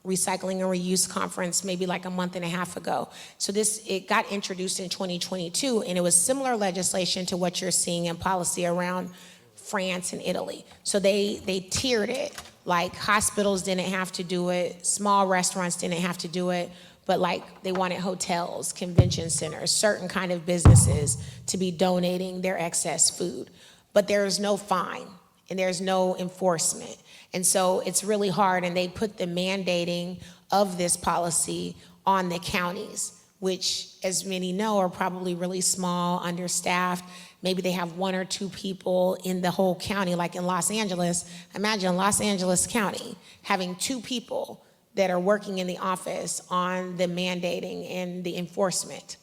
S1: Recycling and Reuse Conference maybe like a month and a half ago. So it got introduced in 2022, and it was similar legislation to what you're seeing in policy around France and Italy. So they tiered it. Like hospitals didn't have to do it, small restaurants didn't have to do it, but like they wanted hotels, convention centers, certain kind of businesses to be donating their excess food. But there's no fine and there's no enforcement. And so it's really hard, and they put the mandating of this policy on the counties, which, as many know, are probably really small, understaffed. Maybe they have 1 or 2 people in the whole county, like in Los Angeles. Imagine Los Angeles County having 2 people that are working in the office on the mandating and the enforcement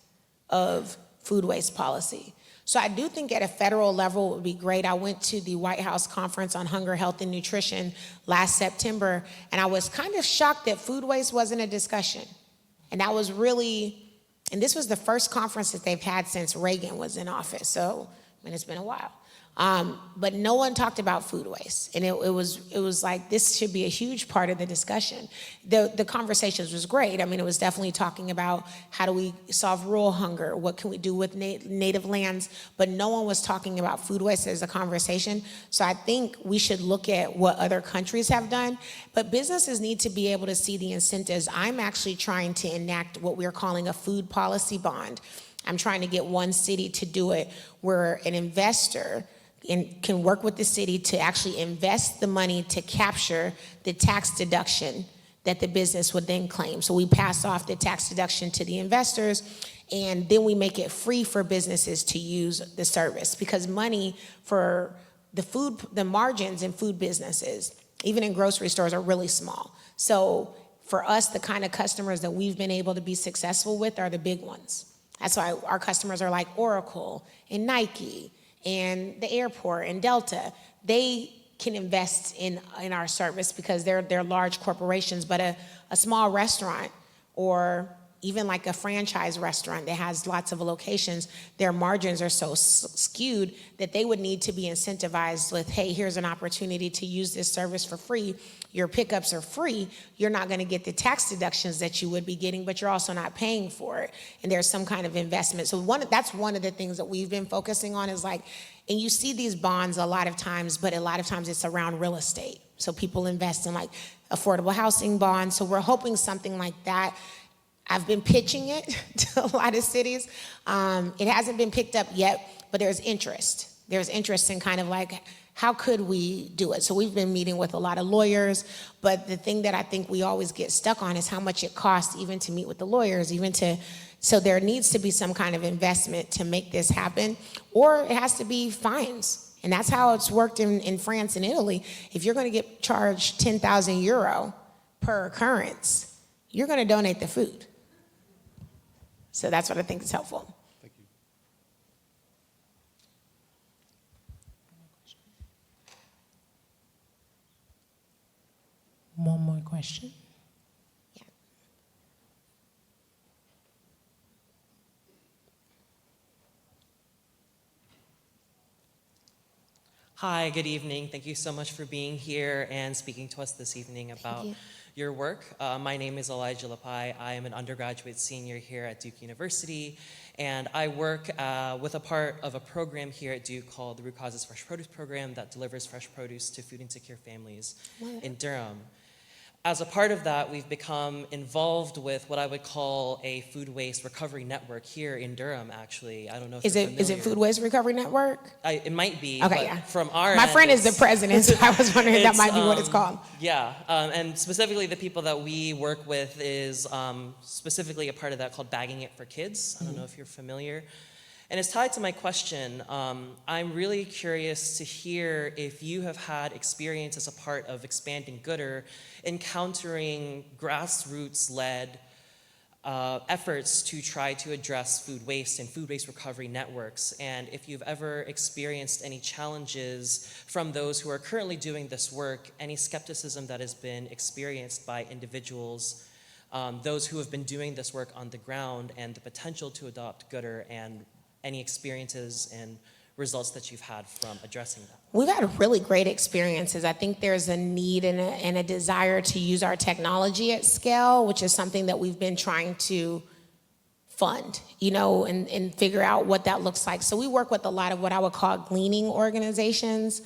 S1: of food waste policy. So I do think at a federal level it would be great. I went to the White House Conference on Hunger, Health, and Nutrition last September, and I was kind of shocked that food waste wasn't a discussion. And that was really, and this was the first conference that they've had since Reagan was in office. So, I mean, it's been a while. But no one talked about food waste. And it was like, this should be a huge part of the discussion. The conversations was great. I mean, it was definitely talking about how do we solve rural hunger? What can we do with native lands? But no one was talking about food waste as a conversation. So I think we should look at what other countries have done. But businesses need to be able to see the incentives. I'm actually trying to enact what we're calling a food policy bond. I'm trying to get one city to do it where an investor can work with the city to actually invest the money to capture the tax deduction that the business would then claim. So we pass off the tax deduction to the investors, and then we make it free for businesses to use the service, because money for the margins in food businesses, even in grocery stores, are really small. So for us, the kind of customers that we've been able to be successful with are the big ones. That's why our customers are like Oracle and Nike and the airport and Delta. They can invest in our service because they're large corporations. But a small restaurant, or even like a franchise restaurant that has lots of locations, their margins are so skewed that they would need to be incentivized with, hey, here's an opportunity to use this service for free. Your pickups are free. You're not going to get the tax deductions that you would be getting, but you're also not paying for it. And there's some kind of investment. So that's one of the things that we've been focusing on is like, and you see these bonds a lot of times, but a lot of times it's around real estate. So people invest in like affordable housing bonds. So we're hoping something like that. I've been pitching it to a lot of cities. It hasn't been picked up yet, but there's interest. There's interest in kind of like, how could we do it? So we've been meeting with a lot of lawyers, but the thing that I think we always get stuck on is how much it costs even to meet with the lawyers, so there needs to be some kind of investment to make this happen, or it has to be fines. And that's how it's worked in France and Italy. If you're gonna get charged 10,000 euro per occurrence, you're gonna donate the food. So that's what I think is helpful.
S4: Thank you.
S2: One more question.
S1: Yeah.
S5: Hi, good evening. Thank you so much for being here and speaking to us this evening about your work. My name is Elijah Lapai. I am an undergraduate senior here at Duke University, and I work with a part of a program here at Duke called the Root Causes Fresh Produce Program that delivers fresh produce to food insecure families in Durham. As a part of that, we've become involved with what I would call a food waste recovery network here in Durham, actually. I don't know if you're familiar.
S1: Is it Food Waste Recovery Network?
S5: It might be,
S1: Okay,
S5: but
S1: yeah.
S5: from our
S1: My
S5: end,
S1: friend is the president, so I was wondering if that
S5: it's,
S1: might be what it's called.
S5: Yeah, and specifically the people that we work with is specifically a part of that called Bagging It for Kids. I don't know if you're familiar. And it's tied to my question. I'm really curious to hear if you have had experience as a part of expanding Goodr, encountering grassroots-led efforts to try to address food waste and food waste recovery networks, and if you've ever experienced any challenges from those who are currently doing this work, any skepticism that has been experienced by individuals, those who have been doing this work on the ground, and the potential to adopt Goodr, and any experiences and results that you've had from addressing that?
S1: We've had really great experiences. I think there's a need and a desire to use our technology at scale, which is something that we've been trying to fund, and figure out what that looks like. So we work with a lot of what I would call gleaning organizations.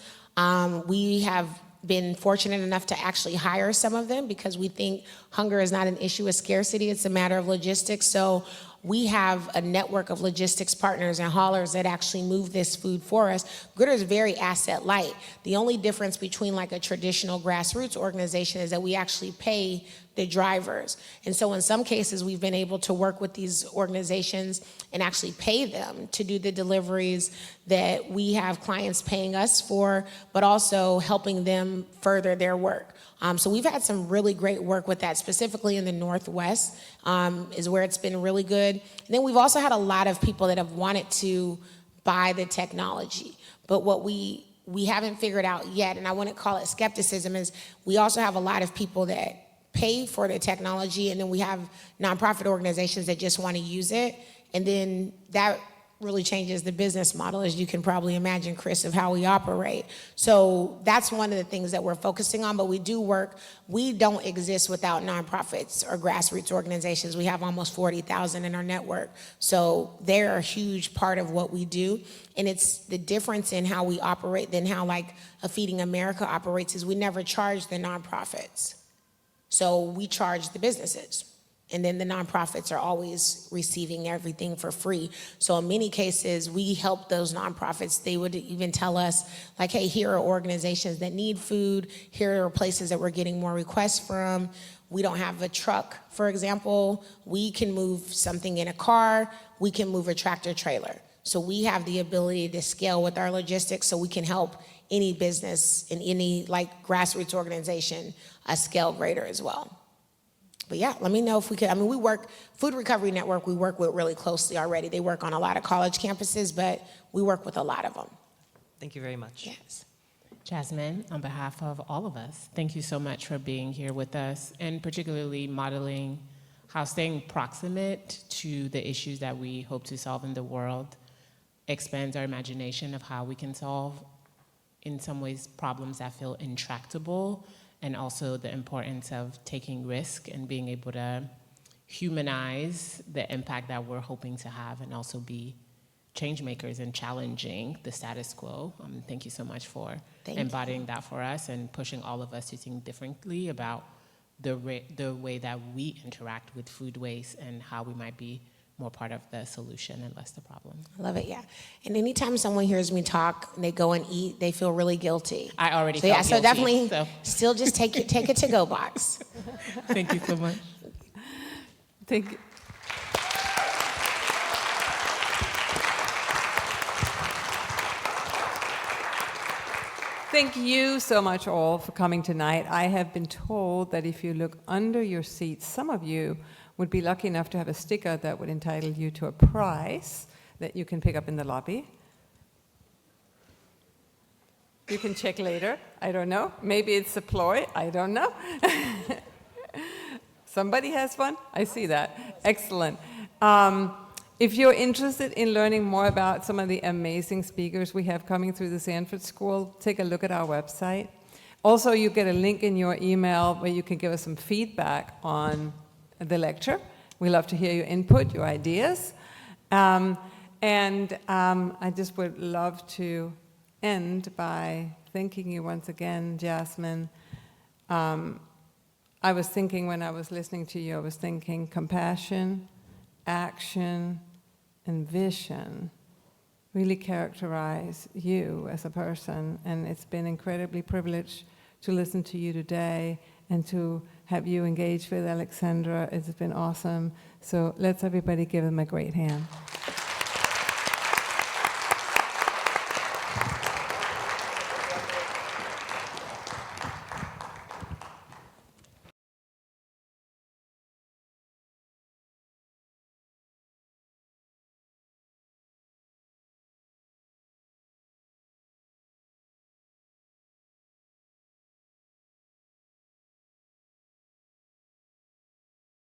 S1: We have been fortunate enough to actually hire some of them because we think hunger is not an issue of scarcity, it's a matter of logistics. So we have a network of logistics partners and haulers that actually move this food for us. Goodr is very asset light. The only difference between like a traditional grassroots organization is that we actually pay the drivers. And so in some cases, we've been able to work with these organizations and actually pay them to do the deliveries that we have clients paying us for, but also helping them further their work. So we've had some really great work with that, specifically in the Northwest is where it's been really good. And then we've also had a lot of people that have wanted to buy the technology. But what we haven't figured out yet, and I wouldn't call it skepticism, is we also have a lot of people that pay for the technology, and then we have nonprofit organizations that just want to use it. And then that really changes the business model, as you can probably imagine, Chris, of how we operate. So that's one of the things that we're focusing on, but we do work. We don't exist without nonprofits or grassroots organizations. We have almost 40,000 in our network. So they're a huge part of what we do. And it's the difference in how we operate than how like a Feeding America operates is we never charge the nonprofits. So we charge the businesses. And then the nonprofits are always receiving everything for free. So in many cases, we help those nonprofits. They would even tell us, like, hey, here are organizations that need food. Here are places that we're getting more requests from. We don't have a truck, for example. We can move something in a car. We can move a tractor trailer. So we have the ability to scale with our logistics so we can help any business and any like grassroots organization scale greater as well. But yeah, let me know if we could. I mean, we work, Food Recovery Network, we work with really closely already. They work on a lot of college campuses, but we work with a lot of them.
S5: Thank you very much.
S1: Yes.
S2: Jasmine, on behalf of all of us, thank you so much for being here with us and particularly modeling how staying proximate to the issues that we hope to solve in the world expands our imagination of how we can solve, in some ways, problems that feel intractable, and also the importance of taking risk and being able to humanize the impact that we're hoping to have and also be change makers and challenging the status quo. Thank you so much for embodying that for us and pushing all of us to think differently about the way that we interact with food waste and how we might be more part of the solution and less the problem.
S1: I love it, yeah. And anytime someone hears me talk and they go and eat, they feel really guilty.
S2: I already
S1: so
S2: felt
S1: yeah, so
S2: guilty,
S1: definitely
S2: so.
S1: Still just take a to-go box.
S2: Thank you so much.
S6: Thank you. Thank you so much all for coming tonight. I have been told that if you look under your seats, some of you would be lucky enough to have a sticker that would entitle you to a prize that you can pick up in the lobby. You can check later. I don't know. Maybe it's a ploy. I don't know. Somebody has one? I see that. Excellent. If you're interested in learning more about some of the amazing speakers we have coming through the Sanford School, take a look at our website. Also, you get a link in your email where you can give us some feedback on the lecture. We love to hear your input, your ideas. I just would love to end by thanking you once again, Jasmine. I was thinking when I was listening to you, I was thinking compassion, action, and vision really characterize you as a person, and it's been incredibly privileged to listen to you today and to have you engage with Alexandra. It's been awesome. So let's everybody give them a great hand.